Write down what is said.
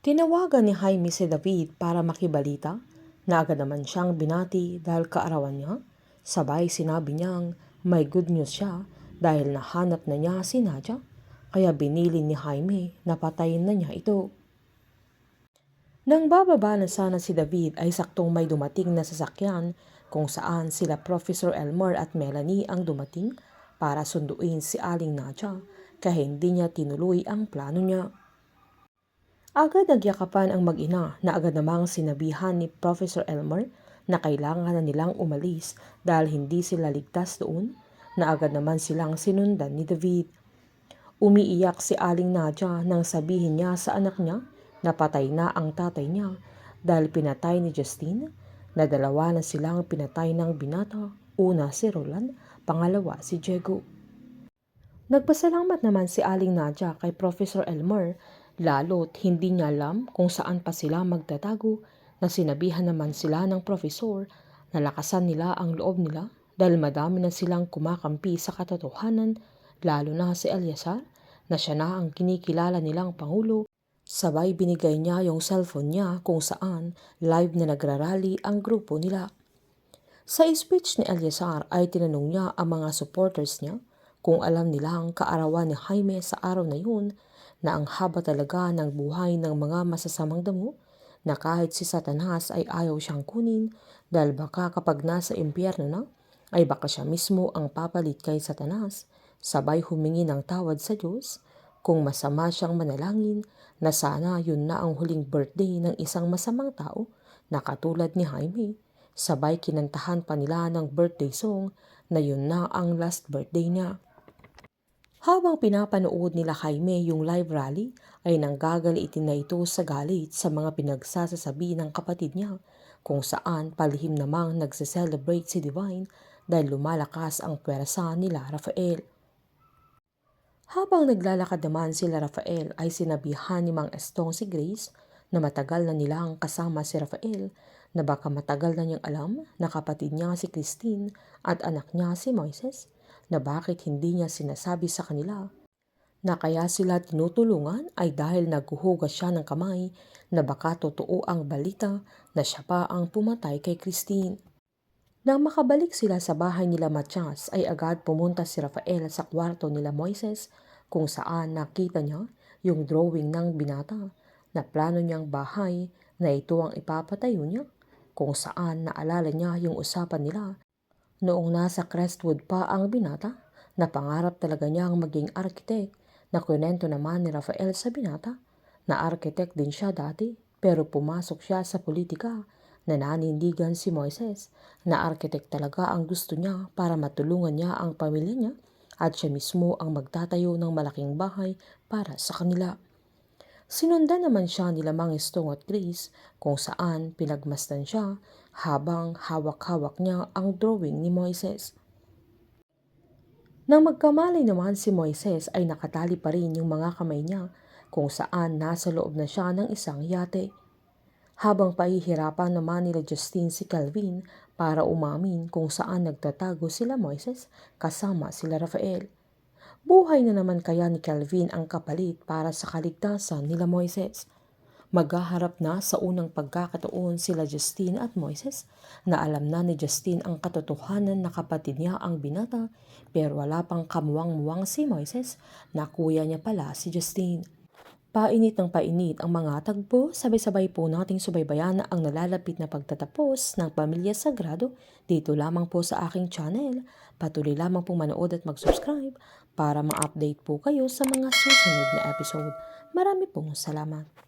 Tinawagan ni Jaime si David para makibalita na agad naman siyang binati dahil kaarawan niya. Sabay sinabi niyang may good news siya dahil nahanap na niya si Nadia, kaya binili ni Jaime na patayin na niya ito. Nang bababa na sana si David ay saktong may dumating na sasakyan kung saan sila Professor Elmer at Melanie ang dumating para sunduin si Aling Nadia, kaya hindi niya tinuloy ang plano niya. Agad nagyakapan ang mag-ina na agad namang sinabihan ni Professor Elmer na kailangan na nilang umalis dahil hindi sila ligtas doon, na agad naman silang sinundan ni David. Umiiyak si Aling Nadia nang sabihin niya sa anak niya na patay na ang tatay niya dahil pinatay ni Justine, na dalawa na silang pinatay ng binata, una si Roland, pangalawa si Diego. Nagpasalamat naman si Aling Nadia kay Professor Elmer, lalo't hindi niya alam kung saan pa sila magtatago, na sinabihan naman sila ng profesor na lakasan nila ang loob nila dahil madami na silang kumakampi sa katotohanan, lalo na si Eleazar na siya na ang kinikilala nilang pangulo. Sabay binigay niya yung cellphone niya kung saan live na nagrarally ang grupo nila. Sa speech ni Eleazar ay tinanong niya ang mga supporters niya kung alam nilang kaarawan ni Jaime sa araw na yun, na ang haba talaga ng buhay ng mga masasamang damo, na kahit si Satanas ay ayaw siyang kunin dahil baka kapag nasa impyerno na ay baka siya mismo ang papalit kay Satanas. Sabay humingi ng tawad sa Diyos kung masama siyang manalangin na sana yun na ang huling birthday ng isang masamang tao na katulad ni Jaime. Sabay kinantahan pa nila ng birthday song na yun na ang last birthday niya. Habang pinapanood nila Jaime yung live rally ay nanggagalitin na ito sa galit sa mga pinagsasasabi ng kapatid niya, kung saan palihim namang nagse-celebrate si Divine dahil lumalakas ang pwersa nila Rafael. Habang naglalakad naman sila Rafael ay sinabihan ni Mang Estong si Grace na matagal na nilang kasama si Rafael, na baka matagal na niyang alam na kapatid niya si Christine at anak niya si Moises, na bakit hindi niya sinasabi sa kanila na kaya sila tinutulungan ay dahil naghuhugas siya ng kamay, na baka totoo ang balita na siya pa ang pumatay kay Christine. Nang makabalik sila sa bahay nila Matias ay agad pumunta si Rafael sa kwarto nila Moises, kung saan nakita niya yung drawing ng binata na plano niyang bahay na ito ang ipapatayo niya, kung saan naalala niya yung usapan nila noong nasa Crestwood pa ang binata, na pangarap talaga niyang maging arkitek, na kwento naman ni Rafael sa binata na arkitek din siya dati pero pumasok siya sa politika, na nanindigan si Moises na arkitek talaga ang gusto niya para matulungan niya ang pamilya niya at siya mismo ang magtatayo ng malaking bahay para sa kanila. Sinundan naman siya nila Mang Estong at Grace, kung saan pinagmasdan siya habang hawak-hawak niya ang drawing ni Moises. Nang magkamali naman si Moises ay nakatali pa rin yung mga kamay niya, kung saan nasa loob na siya ng isang yate. Habang pahihirapan naman nila Justine si Calvin para umamin kung saan nagtatago sila Moises kasama sila Rafael. Buhay na naman kaya ni Calvin ang kapalit para sa kaligtasan nila Moises? Maghaharap na sa unang pagkakataon sila Justine at Moises, na alam na ni Justine ang katotohanan na kapatid niya ang binata, pero wala pang kamuwang-muwang si Moises na kuya niya pala si Justine. Painit ng painit ang mga tagpo, sabay-sabay po nating subaybayan ang nalalapit na pagtatapos ng Pamilya Sagrado dito lamang po sa aking channel. Patuloy lamang po manood at mag-subscribe para ma-update po kayo sa mga susunod na episode. Marami pong salamat.